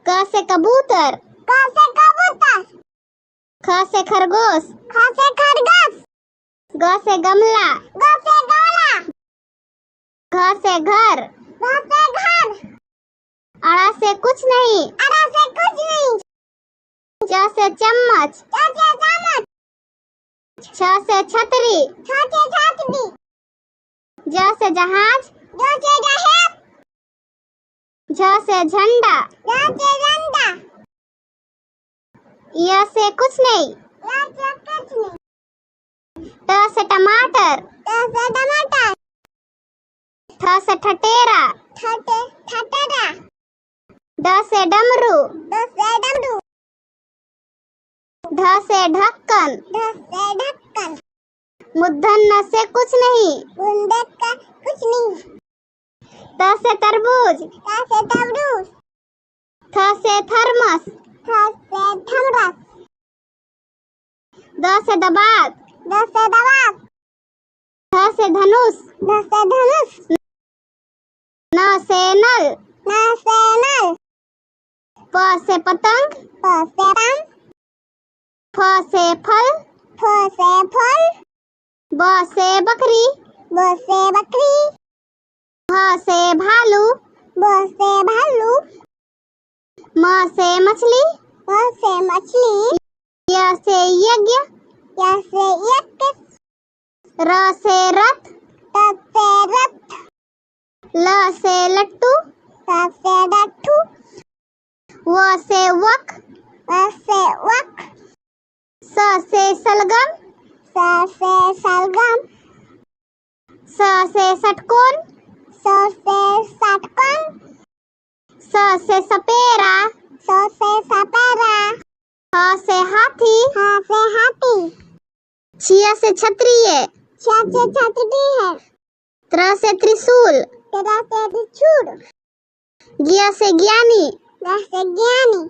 क से कबूतर, क से कबूतर। ख से खरगोश, ख से खरगोश। ग से गमला, ग से गमला। घ से घर, घ से घर। अड़ा से कुछ नहीं, अड़ा से कुछ नहीं। च से चम्मच, च से चम्मच। छ से छतरी, छ से छतरी। ज से जहाज, ज से जहाज। झ से झंडा, झ से झंडा। य से कुछ नहीं, य से कुछ नहीं। ट से टमाटर, ट से टमाटर। ठ से ठटेरा, ठ से ठटेरा। ड से डमरू, ड से डमरू। ढ से ढक्कन, ढ से ढक्कन। मूर्धन्य से कुछ नहीं, गुंडक का कुछ नहीं। त से तरबूज, त से तरबूज। थ से थर्मस, थ से थमरस। द से दबात, द से दवात। ध से धनुष, ध से धनुष। न से नल, न से नल। प से पतंग, प से पतंग। फ से फल, फ से फल। ब से बकरी, ब से बकरी। भ से भालू, ब से भालू। म से मछली, म से मछली। य से यज्ञ, य से यज्ञ। र से रथ, त से रथ। ल से लट्टू, स से लट्टू। व से वक, व से वक। स से सलगम, स से सलगम। स से षटकोण, स से षटकोण। स से सपेरा, स से सपेरा। ह से हाथी, ह से हाथी। छिया से क्षत्रिय, छ से छतरी है। त्र से त्रिशूल, त्र से त्रिशूल। ज्ञ से ज्ञानी, ज्ञ से ज्ञानी।